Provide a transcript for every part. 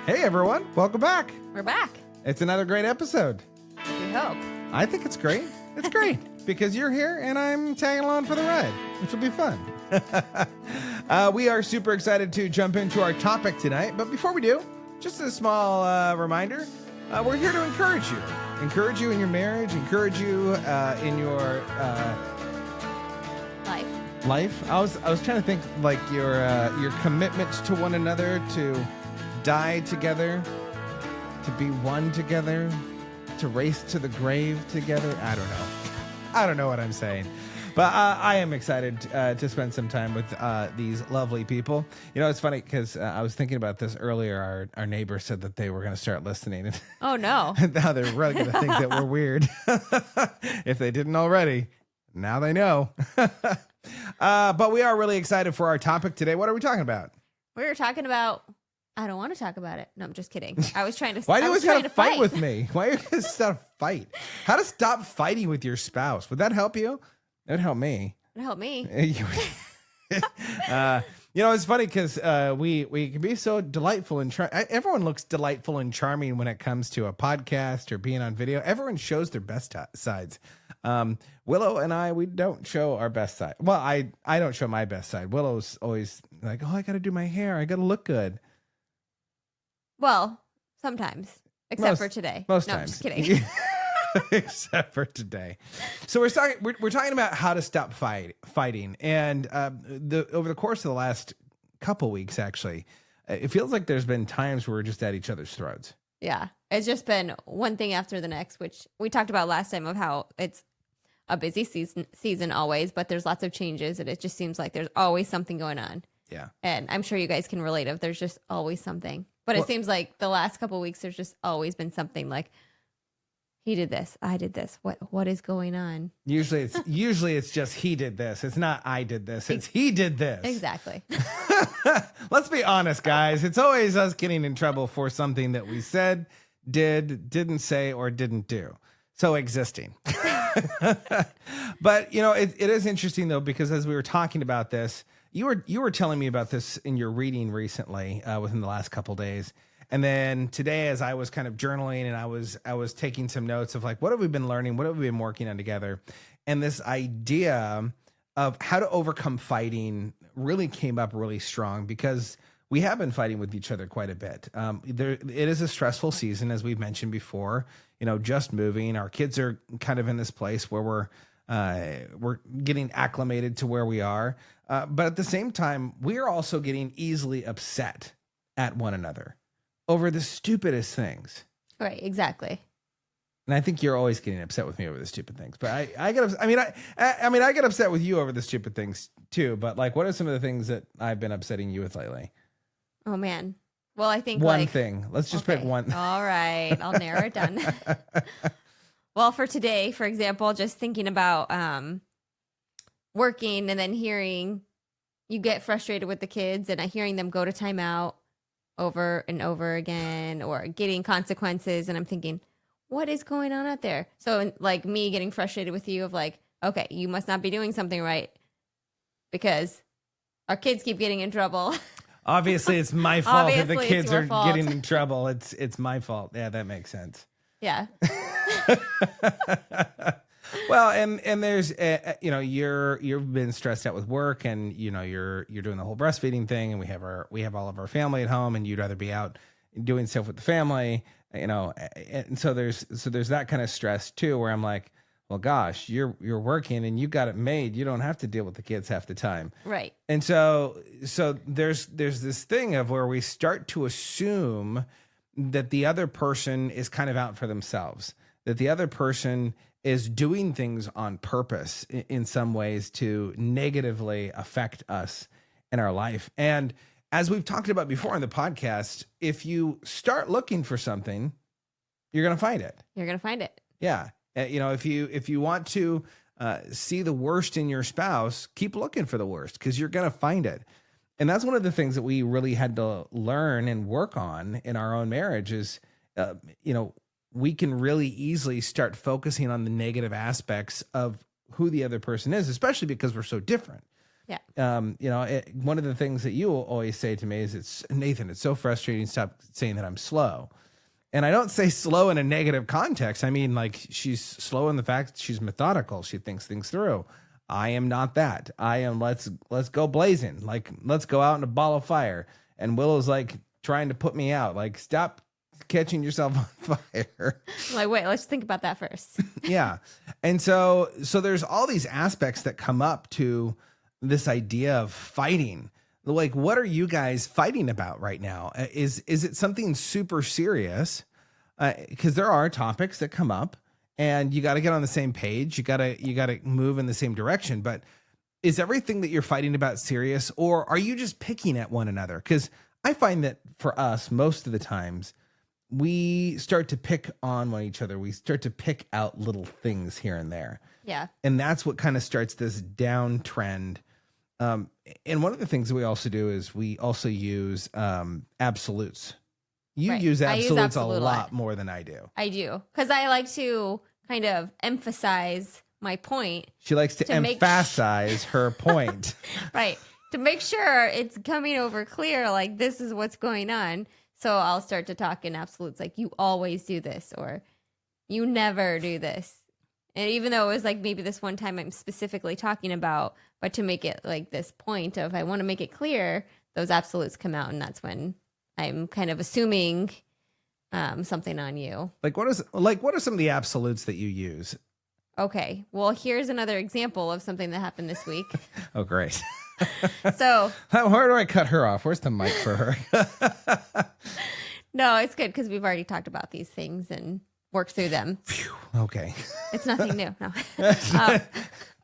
Hey everyone, welcome back. We're back. It's another great episode. We hope. I think it's great. It's great because you're here and I'm tagging along for the ride, which will be fun. We are super excited to jump into our topic tonight. But before we do, just a small reminder. We're here to encourage you in your marriage, encourage you in your life. I was trying to think like your commitments to one another, to die together, to be one together, to race to the grave together. I don't know what I'm saying, but I am excited to spend some time with these lovely people. You know, it's funny because I was thinking about this earlier. Our neighbor said that they were going to start listening. Oh no! And now they're really going to think that we're weird. If they didn't already, now they know. But we are really excited for our topic today. What are we talking about? We were talking about. I don't want to talk about it. No, I'm just kidding. I was trying to. Why do you always have to fight with me? Why are you going to start a fight? How to stop fighting with your spouse? Would that help you? It would help me. It helped me. You know, it's funny because we can be so delightful and everyone looks delightful and charming when it comes to a podcast or being on video. Everyone shows their best sides. Willow and I, we don't show our best side. Well, I don't show my best side. Willow's always like, oh, I got to do my hair. I got to look good. Well, sometimes, except for today. Most no, times. I'm just kidding. Except for today. So we're talking about how to stop fighting. And over the course of the last couple weeks, actually, it feels like there's been times where we're just at each other's throats. Yeah. It's just been one thing after the next, which we talked about last time of how it's a busy season always, but there's lots of changes and it just seems like there's always something going on. Yeah. And I'm sure you guys can relate if there's just always something. But it seems like the last couple of weeks, there's just always been something like, he did this, I did this. What is going on? Usually it's just he did this. It's not I did this. It's he did this. Exactly. Let's be honest, guys. It's always us getting in trouble for something that we said, didn't say, or didn't do. So existing. But you know, it is interesting though, because as we were talking about this, you were telling me about this in your reading recently, within the last couple days. And then today, as I was kind of journaling and I was taking some notes of like, what have we been learning? What have we been working on together? And this idea of how to overcome fighting really came up really strong because we have been fighting with each other quite a bit. It is a stressful season, as we've mentioned before, you know, just moving. Our kids are kind of in this place where we're getting acclimated to where we are. But at the same time, we are also getting easily upset at one another over the stupidest things. Right, exactly. And I think you're always getting upset with me over the stupid things. But I get upset with you over the stupid things too. But like, what are some of the things that I've been upsetting you with lately? Oh man. Well, I think one thing. Let's just pick one. All right, I'll narrow it down. Well, for today, for example, just thinking about working and then hearing you get frustrated with the kids and hearing them go to timeout over and over again or getting consequences. And I'm thinking, what is going on out there? So like me getting frustrated with you of like, okay, you must not be doing something right because our kids keep getting in trouble. Obviously, it's my fault that the kids are getting in trouble. It's my fault. Yeah, that makes sense. Yeah. Well, and there's you know, you've been stressed out with work, and you know you're doing the whole breastfeeding thing, and we have all of our family at home, and you'd rather be out doing stuff with the family, you know, and so there's that kind of stress too, where I'm like, well, gosh, you're working and you got it made. You don't have to deal with the kids half the time, right? And so there's this thing of where we start to assume that the other person is kind of out for themselves, that the other person is doing things on purpose in some ways to negatively affect us in our life. And as we've talked about before in the podcast, if you start looking for something, you're going to find it. You're going to find it. Yeah. You know, if you want to see the worst in your spouse, keep looking for the worst because you're going to find it. And that's one of the things that we really had to learn and work on in our own marriage is, you know, we can really easily start focusing on the negative aspects of who the other person is, especially because we're so different. Yeah. One of the things that you always say to me is, it's Nathan, it's so frustrating. Stop saying that I'm slow. And I don't say slow in a negative context. I mean, like, she's slow in the fact that she's methodical. She thinks things through. I am not that. I am let's go blazing. Like, let's go out in a ball of fire. And Willow's like trying to put me out. Like, stop catching yourself on fire. Like, wait, let's think about that first. Yeah. And so there's all these aspects that come up to this idea of fighting. Like, what are you guys fighting about right now? Is it something super serious? Because there are topics that come up, and you got to get on the same page. You got to move in the same direction. But is everything that you're fighting about serious, or are you just picking at one another? Because I find that for us, most of the times, we start to pick on one each other. We start to pick out little things here and there. Yeah. And that's what kind of starts this downtrend. And one of the things that we also do is we also use absolutes. You Right. use I use absolutes a absolute a lot lot. more than I do. I do. Because I like to kind of emphasize my point. She likes to emphasize her point. Right. To make sure it's coming over clear, like, this is what's going on. So I'll start to talk in absolutes, like, you always do this, or you never do this. And even though it was like maybe this one time I'm specifically talking about, but to make it like this point of, I want to make it clear, those absolutes come out. And that's when I'm kind of assuming something on you. Like, what are some of the absolutes that you use? Okay. Well, here's another example of something that happened this week. Oh, great. So where do I cut her off? Where's the mic for her? no, it's good because we've already talked about these things and worked through them. Phew, okay. It's nothing new. No.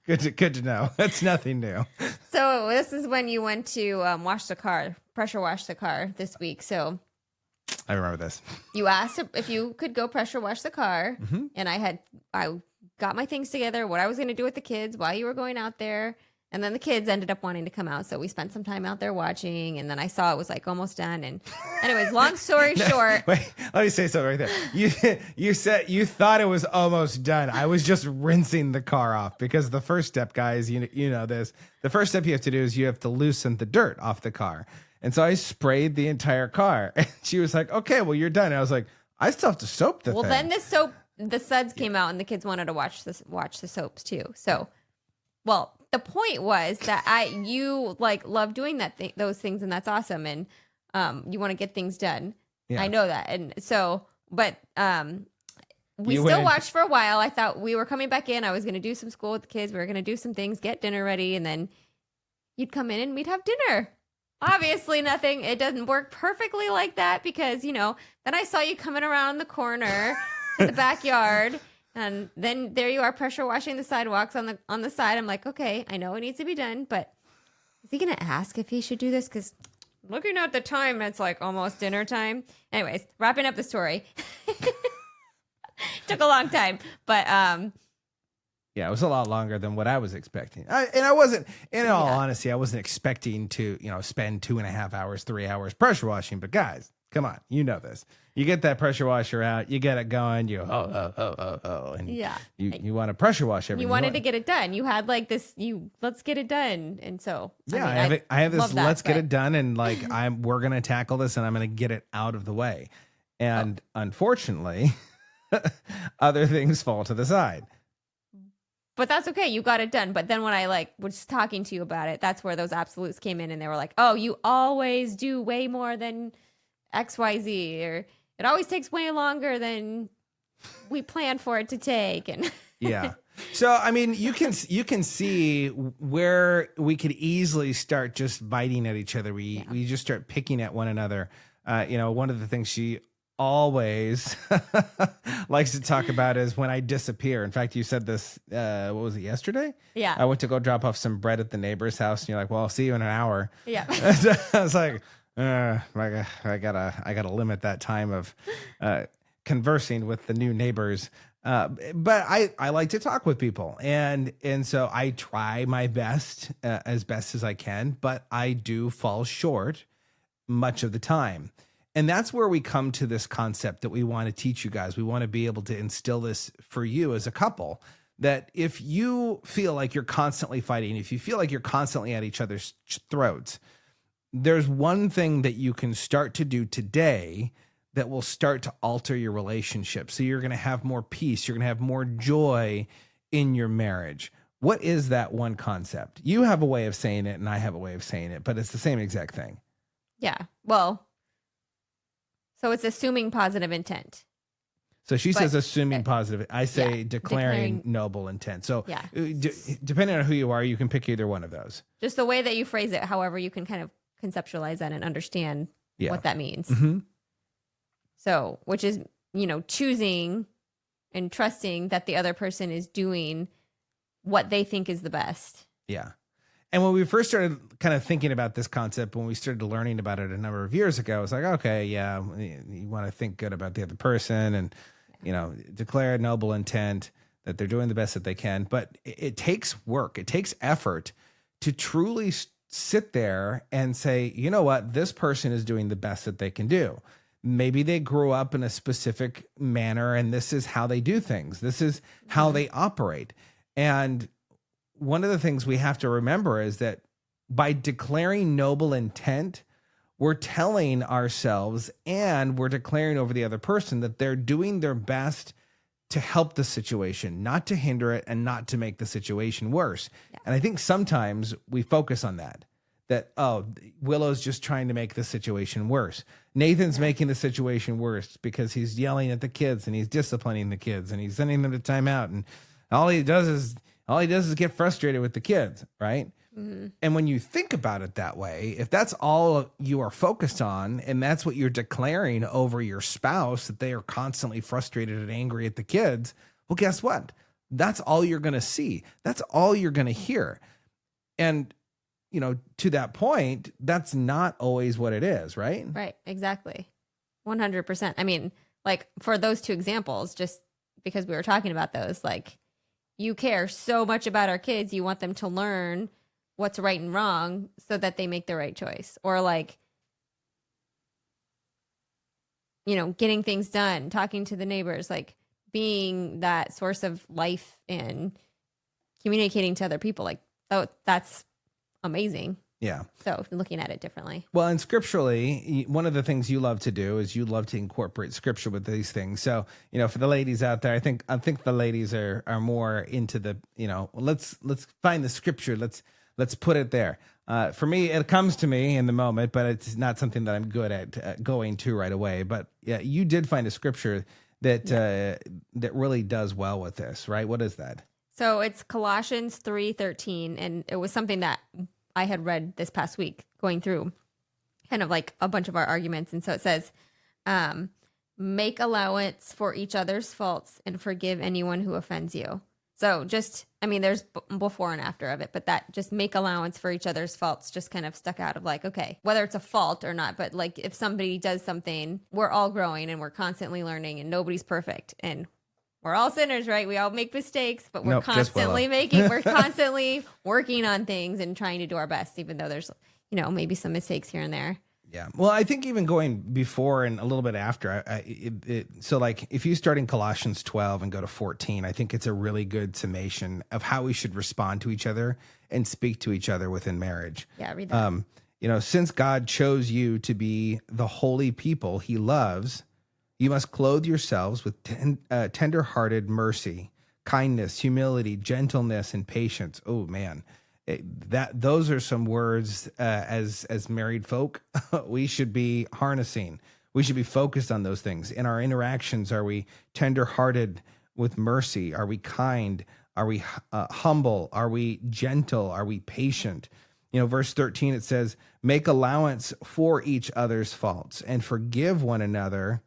Good to know. It's nothing new. So this is when you went to pressure wash the car this week. So I remember this. you asked if you could go pressure wash the car, Mm-hmm. and I got my things together, what I was going to do with the kids while you were going out there. And then the kids ended up wanting to come out. So we spent some time out there watching. And then I saw it was like almost done. And anyways, long story short. Wait, let me say something right there. You said you thought it was almost done. I was just rinsing the car off, because the first step, guys, you know this. The first step you have to do is you have to loosen the dirt off the car. And so I sprayed the entire car. And she was like, okay, well, you're done. And I was like, I still have to soap the thing. Well, then the suds came out and the kids wanted to watch the soaps too. So, well, the point was that you like love doing those things, and that's awesome. And you want to get things done. Yeah. I know that. And so, but we You still went- watched for a while. I thought we were coming back in. I was going to do some school with the kids. We were going to do some things, get dinner ready, and then you'd come in and we'd have dinner. Obviously, it doesn't work perfectly like that, because, then I saw you coming around the corner in the backyard, and then there you are pressure washing the sidewalks on the side. I'm like, okay, I know it needs to be done, but is he going to ask if he should do this? Because looking at the time, it's like almost dinner time. Anyways, wrapping up the story. Took a long time, but yeah, it was a lot longer than what I was expecting. I wasn't, in all honesty, I wasn't expecting to, spend 2.5 hours, 3 hours pressure washing. But guys, come on, you know this. You get that pressure washer out, you get it going, and yeah, you want to pressure wash everything. you wanted to get it done. You had like this, let's get it done, and so yeah, I have this. Let's get it done, and like we're gonna tackle this, and I'm gonna get it out of the way. And unfortunately, other things fall to the side. But that's okay. You got it done. But then when I was talking to you about it, that's where those absolutes came in, and they were like, "Oh, you always do way more than XYZ, or it always takes way longer than we planned for it to take." And yeah. So I mean, you can see where we could easily start just biting at each other. We just start picking at one another. One of the things she always likes to talk about is when I disappear. In fact, you said this, what was it, yesterday? yeah, I went to go drop off some bread at the neighbor's house, and you're like, well, I'll see you in an hour. yeah. I was like, I gotta limit that time of conversing with the new neighbors. But I like to talk with people, and so I try my best as best as I can, but I do fall short much of the time. And that's where we come to this concept that we want to teach you guys. We want to be able to instill this for you as a couple, that if you feel like you're constantly fighting, if you feel like you're constantly at each other's throats, there's one thing that you can start to do today that will start to alter your relationship. So you're going to have more peace. You're going to have more joy in your marriage. What is that one concept? You have a way of saying it and I have a way of saying it, but it's the same exact thing. Yeah. Well, so it's assuming positive intent. So she says assuming positive. I say declaring noble intent. So depending on who you are, you can pick either one of those. Just the way that you phrase it, however, you can kind of conceptualize that and understand what that means. Mm-hmm. So, which is, choosing and trusting that the other person is doing what they think is the best. Yeah. And when we first started kind of thinking about this concept, when we started learning about it a number of years ago, it's like, okay, yeah, you want to think good about the other person and, declare a noble intent that they're doing the best that they can. But it takes work. It takes effort to truly sit there and say, you know what, this person is doing the best that they can do. Maybe they grew up in a specific manner and this is how they do things. This is how they operate. And one of the things we have to remember is that by declaring noble intent, we're telling ourselves and we're declaring over the other person that they're doing their best to help the situation, not to hinder it and not to make the situation worse. Yeah. And I think sometimes we focus on that, oh, Willow's just trying to make the situation worse. Nathan's making the situation worse because he's yelling at the kids and he's disciplining the kids and he's sending them to timeout. And all he does is get frustrated with the kids, right? Mm-hmm. And when you think about it that way, if that's all you are focused on and that's what you're declaring over your spouse, that they are constantly frustrated and angry at the kids, well, guess what? That's all you're going to see. That's all you're going to hear. And, to that point, that's not always what it is, right? Right, exactly. 100%. I mean, like for those two examples, just because we were talking about those, like you care so much about our kids, you want them to learn what's right and wrong so that they make the right choice. Or like, getting things done, talking to the neighbors, like being that source of life and communicating to other people. Like, oh, that's amazing. Yeah. So looking at it differently. Well, and scripturally, one of the things you love to do is you love to incorporate scripture with these things. So, for the ladies out there, I think the ladies are more into the, let's find the scripture. Let's put it there. For me, it comes to me in the moment, but it's not something that I'm good at going to right away. But yeah, you did find a scripture that that really does well with this, right? What is that? So it's Colossians 3:13, and it was something that I had read this past week going through kind of like a bunch of our arguments. And so it says, make allowance for each other's faults and forgive anyone who offends you. So there's before and after of it, but that just make allowance for each other's faults just kind of stuck out of like, okay, whether it's a fault or not, but like if somebody does something, we're all growing and we're constantly learning and nobody's perfect and we're all sinners, right? We all make mistakes, but we're constantly we're constantly working on things and trying to do our best, even though there's, maybe some mistakes here and there. Yeah. Well, I think even going before and a little bit after, so like if you start in Colossians 12 and go to 14, I think it's a really good summation of how we should respond to each other and speak to each other within marriage. Yeah, read that. Since God chose you to be the holy people he loves, you must clothe yourselves with tender-hearted mercy, kindness, humility, gentleness, and patience. Oh, man. Those are some words as married folk we should be harnessing. We should be focused on those things. In our interactions, are we tender-hearted with mercy? Are we kind? Are we humble? Are we gentle? Are we patient? Verse 13, it says, make allowance for each other's faults and forgive one another.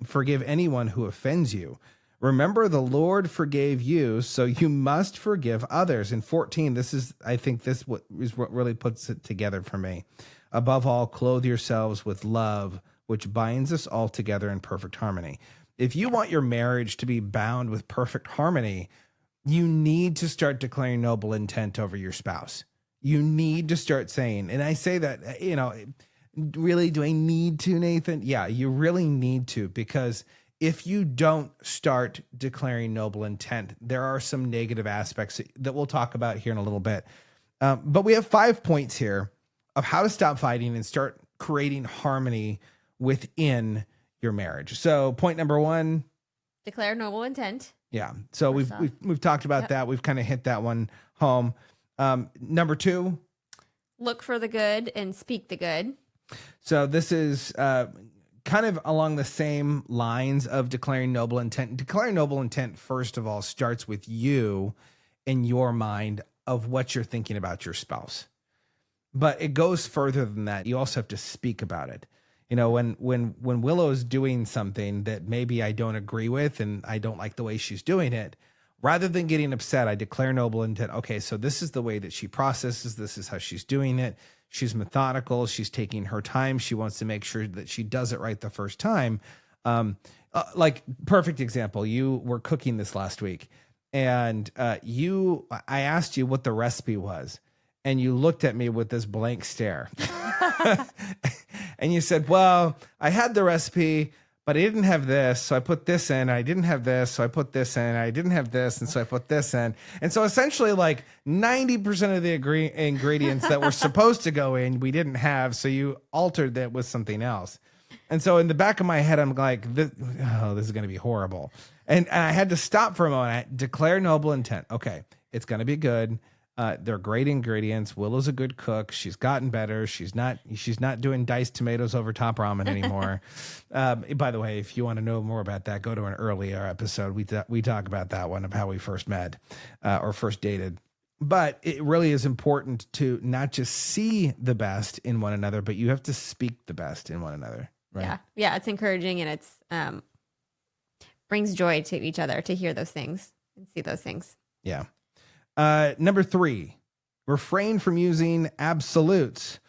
Forgive anyone who offends you. Remember, the Lord forgave you, so you must forgive others. And 14, I think this is what really puts it together for me. Above all, clothe yourselves with love, which binds us all together in perfect harmony. If you want your marriage to be bound with perfect harmony, you need to start declaring noble intent over your spouse. You need to start saying, and I say that, really, do I need to, Nathan? Yeah, you really need to, because if you don't start declaring noble intent, there are some negative aspects that we'll talk about here in a little bit. But we have 5 points here of how to stop fighting and start creating harmony within your marriage. So point number 1, declare noble intent. yeah. So we've talked about that. We've kind of hit that one home. Number 2, look for the good and speak the good. so this is kind of along the same lines of declaring noble intent. Declaring noble intent, first of all, starts with you in your mind of what you're thinking about your spouse. But it goes further than that. You also have to speak about it. You know, when Willow's doing something that maybe I don't agree with and I don't like the way she's doing it, rather than getting upset, I declare noble intent. Okay, so this is the way that she processes. This is how she's doing it. She's methodical. She's taking her time. She wants to make sure that she does it right the first time. Like perfect example, you were cooking this last week and I asked you what the recipe was and you looked at me with this blank stare and you said, well, I had the recipe, but I didn't have this, so I put this in. I didn't have this, so I put this in. I didn't have this, and so I put this in. And so essentially like 90% of the ingredients that were supposed to go in, we didn't have, so you altered that with something else. And so in the back of my head, I'm like, this is going to be horrible. And I had to stop for a moment. I declare noble intent. Okay, it's going to be good. They're great ingredients. Willow's a good cook. She's gotten better. She's not doing diced tomatoes over top ramen anymore. By the way, if you want to know more about that, go to an earlier episode. We talk about that one of how we first met or first dated. But it really is important to not just see the best in one another, but you have to speak the best in one another. Right? Yeah. It's encouraging and it's brings joy to each other to hear those things and see those things. Yeah. Number 3, refrain from using absolutes.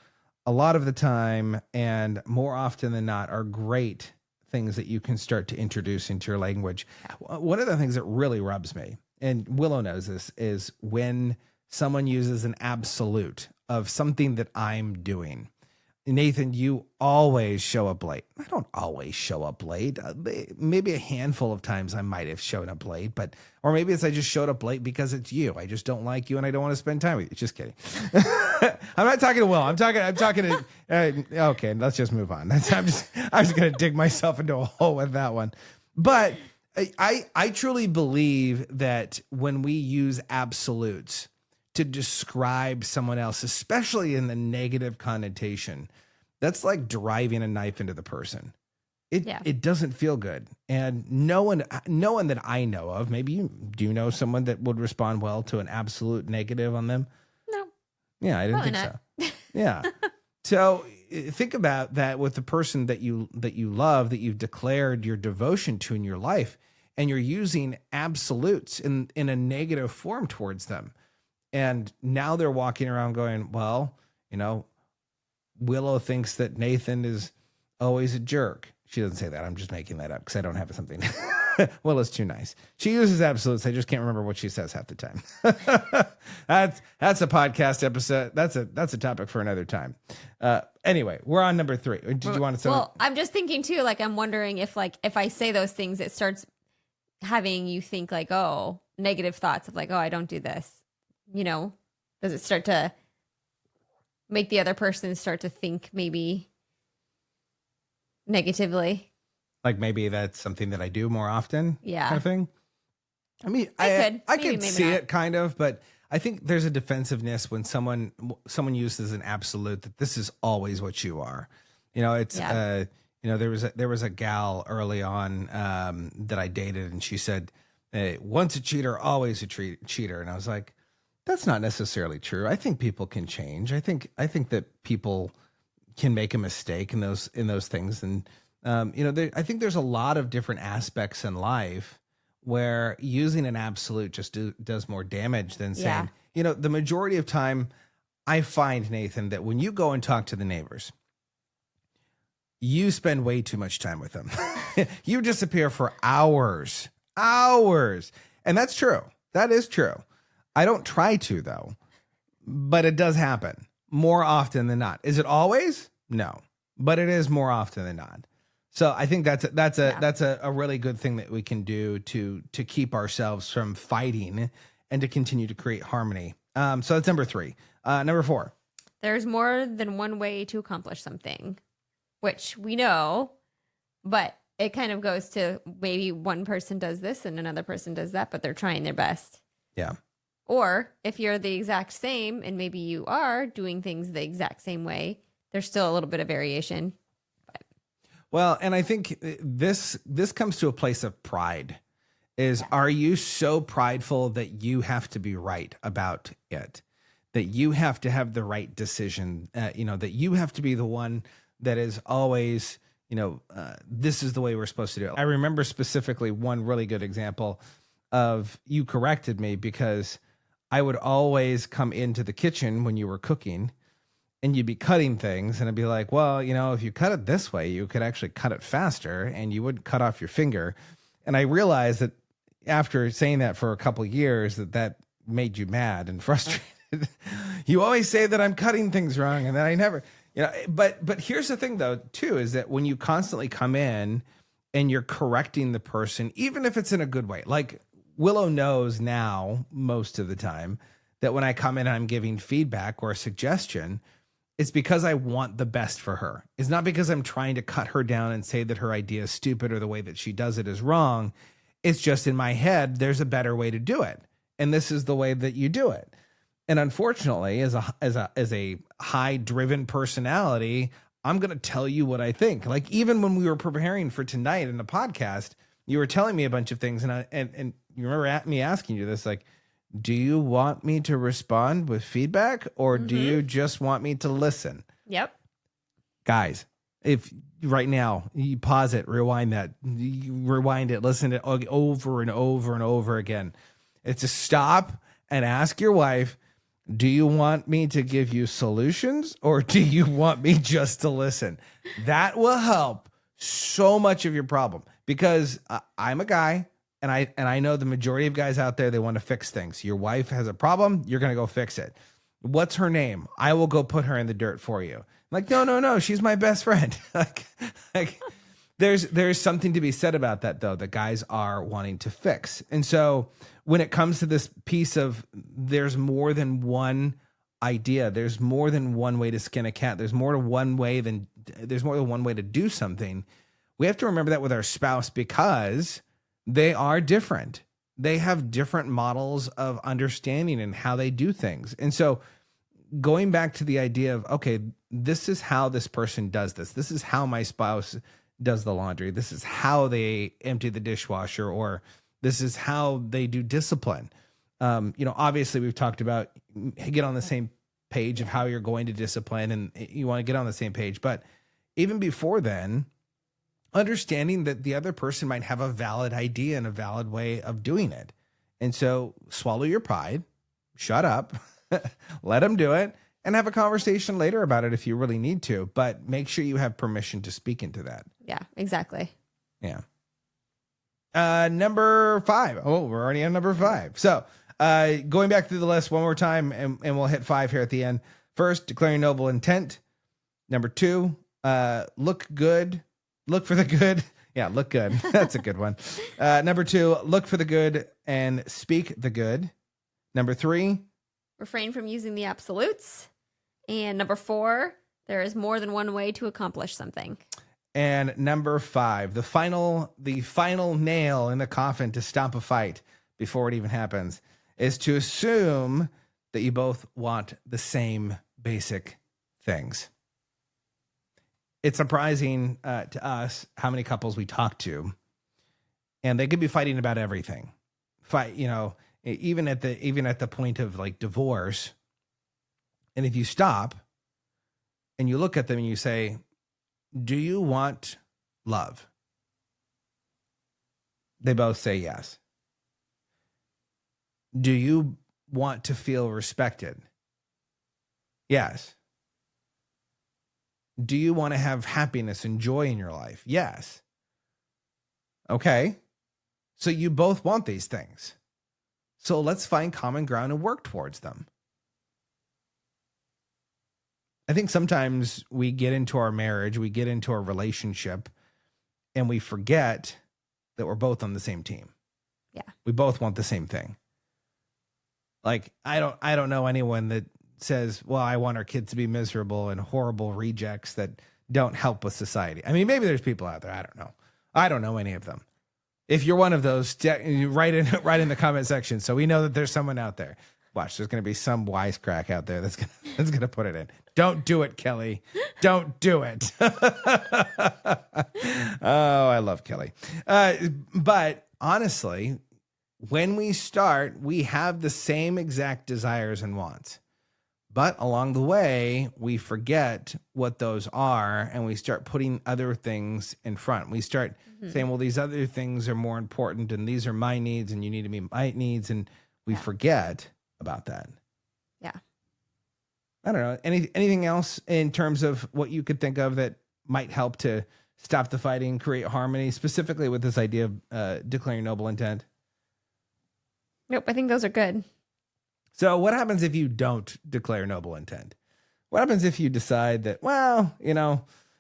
A lot of the time and more often than not are great things that you can start to introduce into your language. One of the things that really rubs me, and Willow knows this, is when someone uses an absolute of something that I'm doing. Nathan, you always show up late. I don't always show up late. Maybe a handful of times I might have shown up late, or maybe it's I just showed up late because it's you. I just don't like you and I don't want to spend time with you. Just kidding. I'm not talking to Will. I'm talking to, okay, let's just move on. I'm just going to dig myself into a hole with that one. But I truly believe that when we use absolutes to describe someone else, especially in the negative connotation, that's like driving a knife into the person. It doesn't feel good. And no one that I know of, maybe you do know someone that would respond well to an absolute negative on them. No. Yeah, I didn't think so. Yeah. So think about that with the person that you love, that you've declared your devotion to in your life, and you're using absolutes in a negative form towards them. And now they're walking around going, well, Willow thinks that Nathan is always a jerk. She doesn't say that. I'm just making that up because I don't have something. Willow's too nice. She uses absolutes. I just can't remember what she says half the time. That's a podcast episode. That's a topic for another time. Anyway, we're on number 3. Did you want to say? Well, I'm just thinking too, like I'm wondering if I say those things, it starts having you think like, oh, negative thoughts of like, oh, I don't do this. Does it start to make the other person start to think maybe negatively? Like maybe that's something that I do more often. Yeah. Kind of thing. I mean, I could see it kind of, but I think there's a defensiveness when someone uses an absolute that this is always what you are. It's, there was a gal early on that I dated and she said, hey, once a cheater, always a cheater. And I was like, that's not necessarily true. I think people can change. I think that people can make a mistake in those things. And, I think there's a lot of different aspects in life where using an absolute just does more damage than saying, the majority of time I find, Nathan, that when you go and talk to the neighbors, you spend way too much time with them. You disappear for hours. And that's true. That is true. I don't try to, though, but it does happen more often than not. Is it always? No, but it is more often than not. So I think Yeah. that's a really good thing that we can do to keep ourselves from fighting and to continue to create harmony. So that's number 3. Number 4. There's more than one way to accomplish something, which we know, but it kind of goes to maybe one person does this and another person does that, but they're trying their best. Yeah. Or if you're the exact same and maybe you are doing things the exact same way, there's still a little bit of variation. Well, and I think this comes to a place of pride. Are you so prideful that you have to be right about it? That you have to have the right decision, that you have to be the one that is always, this is the way we're supposed to do it. I remember specifically one really good example of you corrected me because I would always come into the kitchen when you were cooking and you'd be cutting things and I'd be like, well, if you cut it this way, you could actually cut it faster and you wouldn't cut off your finger. And I realized that after saying that for a couple of years, that made you mad and frustrated. You always say that I'm cutting things wrong and that I never, but here's the thing though, too, is that when you constantly come in and you're correcting the person, even if it's in a good way, like Willow knows now most of the time that when I come in and I'm giving feedback or a suggestion, it's because I want the best for her. It's not because I'm trying to cut her down and say that her idea is stupid or the way that she does it is wrong. It's just in my head, there's a better way to do it. And this is the way that you do it. And unfortunately, as a high driven personality, I'm going to tell you what I think. Like even when we were preparing for tonight in the podcast, you were telling me a bunch of things. And you remember me asking you this, like, do you want me to respond with feedback or do you just want me to listen? Yep. Guys, if right now you pause it, rewind it, listen to it over and over and over again. It's to stop and ask your wife, do you want me to give you solutions or do you want me just to listen? That will help so much of your problem because I'm a guy and I know the majority of guys out there, they want to fix things. Your wife has a problem. You're going to go fix it. What's her name? I will go put her in the dirt for you. I'm like, no. She's my best friend. like there's something to be said about that though, that guys are wanting to fix. And so when it comes to this piece of there's more than one idea, there's more than one way to skin a cat. There's more than one way to do something. We have to remember that with our spouse because they are different. They have different models of understanding and how they do things. And so going back to the idea of, okay, this is how this person does this. This is how my spouse does the laundry. This is how they empty the dishwasher, or this is how they do discipline. Obviously we've talked about get on the same page of how you're going to discipline and you want to get on the same page. But even before then, understanding that the other person might have a valid idea and a valid way of doing it. And so swallow your pride, shut up, let them do it, and have a conversation later about it if you really need to. But make sure you have permission to speak into that. Yeah, exactly. Yeah. Number 5. Oh, we're already on number 5. So going back through the list one more time, and we'll hit 5 here at the end. First, declaring noble intent. Number 2, look good. Look for the good. Yeah, look good. That's a good one. Number 2, look for the good and speak the good. Number 3, refrain from using the absolutes. And number 4, there is more than one way to accomplish something. And number 5, the final nail in the coffin to stop a fight before it even happens is to assume that you both want the same basic things. It's surprising to us how many couples we talk to, and they could be fighting about everything. Even at the point of like divorce. And if you stop and you look at them and you say, do you want love? They both say yes. Do you want to feel respected? Yes. Do you want to have happiness and joy in your life? Yes. Okay. So you both want these things. So let's find common ground and work towards them. I think sometimes we get into our marriage, we get into our relationship, and we forget that we're both on the same team. Yeah. We both want the same thing. Like, I don't know anyone that says, well, I want our kids to be miserable and horrible rejects that don't help with society. I mean, maybe there's people out there. I don't know. I don't know any of them. If you're one of those, write in the comment section so we know that there's someone out there. Watch, there's going to be some wisecrack out there that's gonna put it in. Don't do it, Kelly. Don't do it. Oh, I love Kelly. But honestly, when we start, we have the same exact desires and wants. But along the way, we forget what those are, and we start putting other things in front. We start saying, well, these other things are more important, and these are my needs, and you need to meet my needs, and we forget about that. Yeah. I don't know. Anything else in terms of what you could think of that might help to stop the fighting, create harmony, specifically with this idea of declaring noble intent? Nope, I think those are good. So what happens if you don't declare noble intent? What happens if you decide that, well,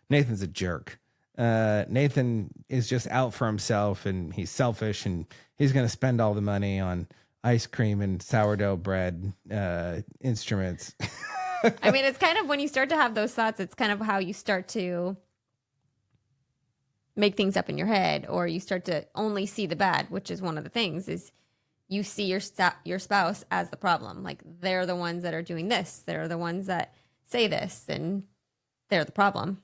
Nathan's a jerk. Nathan is just out for himself and he's selfish and he's going to spend all the money on ice cream and sourdough bread instruments. I mean, it's kind of when you start to have those thoughts, it's kind of how you start to make things up in your head, or you start to only see the bad, which is one of the things is you see your spouse as the problem. Like, they're the ones that are doing this. They're the ones that say this, and they're the problem.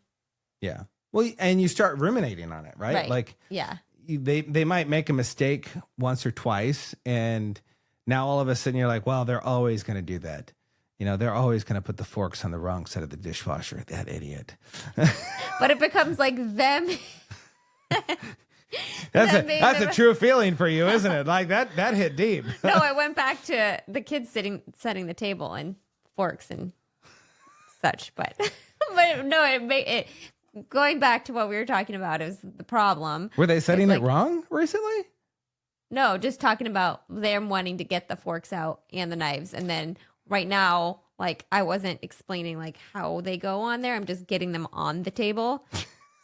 Yeah. Well, and you start ruminating on it, right? Like, yeah, they might make a mistake once or twice, and now all of a sudden you're like, well, they're always going to do that. They're always going to put the forks on the wrong side of the dishwasher. That idiot. But it becomes like them. That's a true feeling for you, isn't it? Like that hit deep. No, I went back to the kids setting the table and forks and such, but no, it going back to what we were talking about is the problem. Were they setting it wrong recently? No, just talking about them wanting to get the forks out and the knives, and then right now, like, I wasn't explaining like how they go on there. I'm just getting them on the table.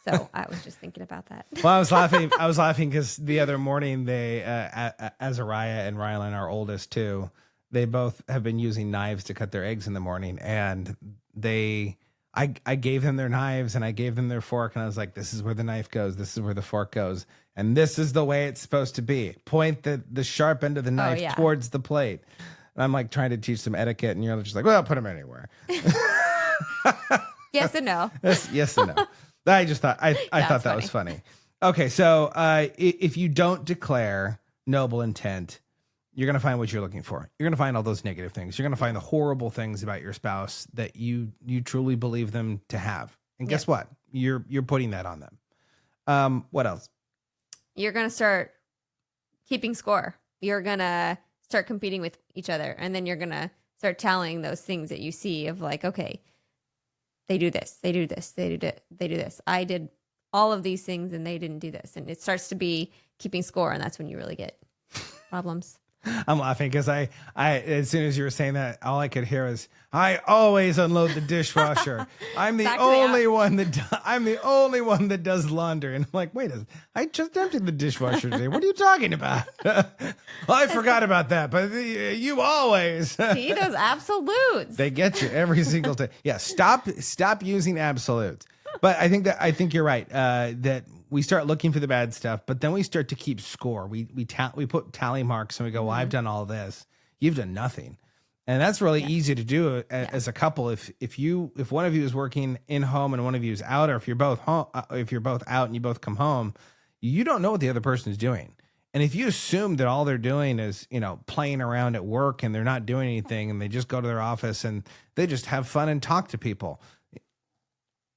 So I was just thinking about that. Well, I was laughing because the other morning they, Azariah and Rylan, our oldest too, they both have been using knives to cut their eggs in the morning. And I gave them their knives and I gave them their fork. And I was like, this is where the knife goes. This is where the fork goes. And this is the way it's supposed to be. Point the sharp end of the knife towards the plate. And I'm like trying to teach them etiquette. And you're just like, well, put them anywhere. Yes and no. Yes and no. I just thought I thought that was funny. Okay, so if you don't declare noble intent, you're going to find what you're looking for. You're going to find all those negative things. You're going to find the horrible things about your spouse that you truly believe them to have. And guess what? You're putting that on them. What else? You're going to start keeping score. You're going to start competing with each other, and then you're going to start telling those things that you see of like, okay, they do this, they do this, they do this. I did all of these things and they didn't do this. And it starts to be keeping score. And that's when you really get problems. I'm laughing because I as soon as you were saying that, all I could hear is, I always unload the dishwasher. I'm the only one that does laundry. And I'm like, wait, I just emptied the dishwasher today. What are you talking about? Well, I forgot about that, but you always see those absolutes. They get you every single time. Yeah, stop using absolutes. But I think you're right. That we start looking for the bad stuff, but then we start to keep score. We put tally marks and we go, well, I've done all this. You've done nothing. And that's really easy to do as a couple. If one of you is working in home and one of you is out, or if you're both home, if you're both out and you both come home, you don't know what the other person is doing. And if you assume that all they're doing is, playing around at work and they're not doing anything and they just go to their office and they just have fun and talk to people,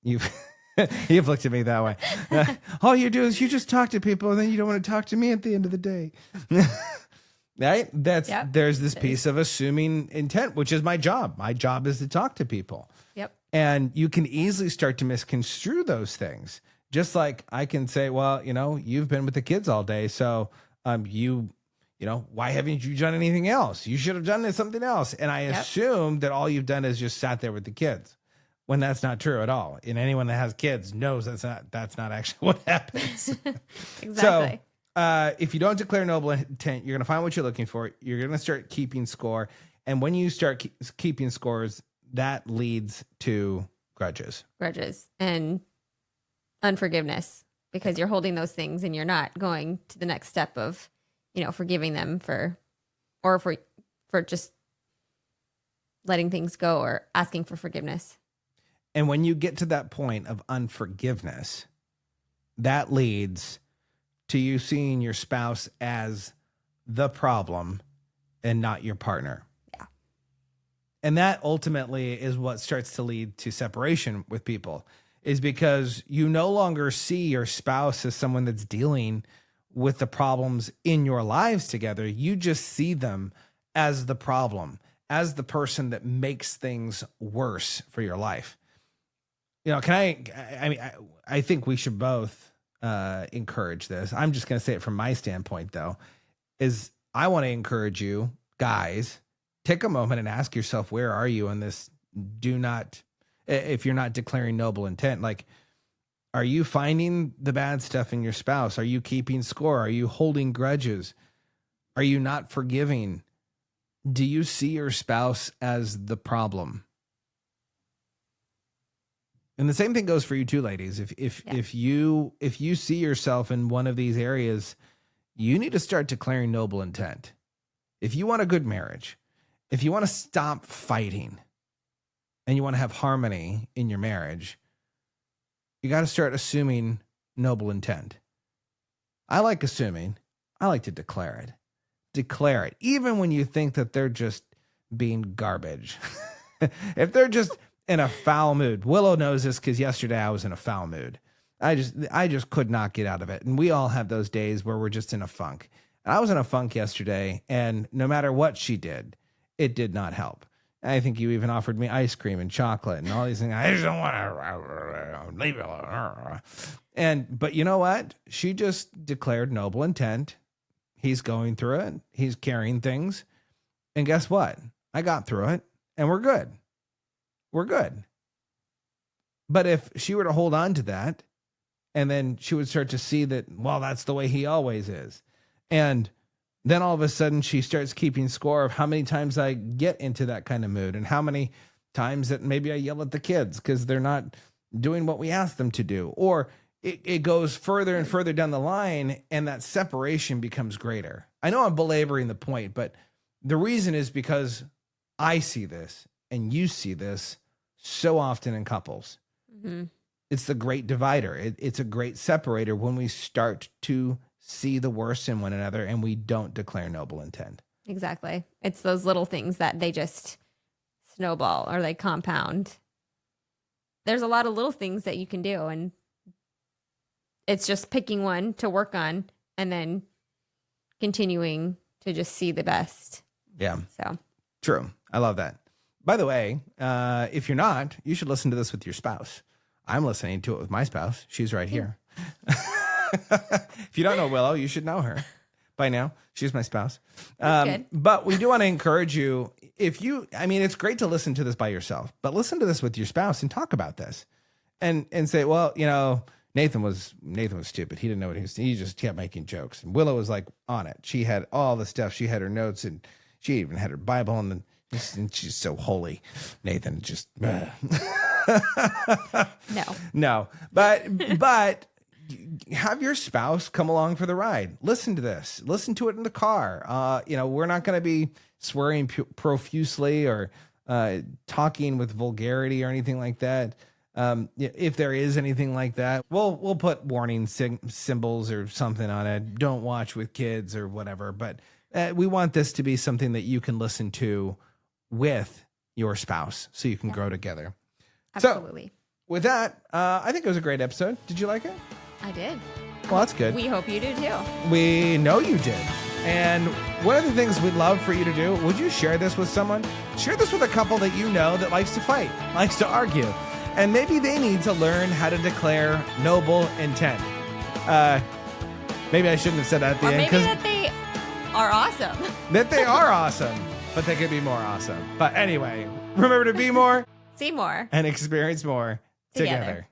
You've looked at me that way. All you do is you just talk to people and then you don't want to talk to me at the end of the day. Right? There's this piece of assuming intent, which is my job. My job is to talk to people. Yep. And you can easily start to misconstrue those things. Just like I can say, well, you've been with the kids all day. So, why haven't you done anything else? You should have done something else. And I assume that all you've done is just sat there with the kids. when that's not true at all. And anyone that has kids knows that's not actually what happens. Exactly. So if you don't declare noble intent, you're going to find what you're looking for. You're going to start keeping score. And when you start keeping scores, that leads to grudges And unforgiveness, because you're holding those things and you're not going to the next step of, forgiving them for just letting things go or asking for forgiveness. And when you get to that point of unforgiveness, that leads to you seeing your spouse as the problem and not your partner. Yeah. And that ultimately is what starts to lead to separation with people, is because you no longer see your spouse as someone that's dealing with the problems in your lives together. You just see them as the problem, as the person that makes things worse for your life. I think we should both encourage this. I'm just going to say it from my standpoint, though, is I want to encourage you guys, take a moment and ask yourself, where are you in this? If you're not declaring noble intent, like, are you finding the bad stuff in your spouse? Are you keeping score? Are you holding grudges? Are you not forgiving? Do you see your spouse as the problem? And the same thing goes for you too, ladies. If you see yourself in one of these areas, you need to start declaring noble intent. If you want a good marriage, if you want to stop fighting and you want to have harmony in your marriage, you got to start assuming noble intent. I like assuming. I like to declare it. Declare it. Even when you think that they're just being garbage. If they're just in a foul mood. Willow knows this because yesterday I was in a foul mood. I just could not get out of it. And we all have those days where we're just in a funk. And I was in a funk yesterday, and no matter what she did, it did not help. I think you even offered me ice cream and chocolate and all these things. I just don't want to leave it alone. But you know what? She just declared noble intent. He's going through it. He's carrying things. And guess what? I got through it, and we're good. We're good. But if she were to hold on to that, and then she would start to see that, well, that's the way he always is. And then all of a sudden she starts keeping score of how many times I get into that kind of mood and how many times that maybe I yell at the kids because they're not doing what we ask them to do. Or it goes further and further down the line, and that separation becomes greater. I know I'm belaboring the point, but the reason is because I see this and you see this so often in couples. Mm-hmm. It's the great divider. It's a great separator when we start to see the worst in one another and we don't declare noble intent. Exactly. It's those little things that they just snowball or they compound. There's a lot of little things that you can do, and it's just picking one to work on and then continuing to just see the best. Yeah. So true. I love that. By the way, if you're not, you should listen to this with your spouse. I'm listening to it with my spouse. She's right here. If you don't know Willow, you should know her by now. She's my spouse. Good. But we do want to encourage you. It's great to listen to this by yourself, but listen to this with your spouse and talk about this and say, well, Nathan was stupid. He didn't know what he just kept making jokes. And Willow was like on it. She had all the stuff. She had her notes, and she even had her Bible, and she's so holy. Nathan just no. But have your spouse come along for the ride. Listen to this. Listen to it in the car. We're not going to be swearing profusely or talking with vulgarity or anything like that. If there is anything like that, we'll put warning symbols or something on it. Don't watch with kids or whatever. But we want this to be something that you can listen to with your spouse so you can grow together. Absolutely. So, with that, I think it was a great episode. Did you like it? I did. Well, that's good. We hope you do too. We know you did. And one of the things we'd love for you to do, would you share this with someone? Share this with a couple that you know that likes to fight, likes to argue. And maybe they need to learn how to declare noble intent. Maybe I shouldn't have said that at the or end. Maybe that they are awesome. That they are awesome, but they could be more awesome. But anyway, remember to be more See more and experience more together.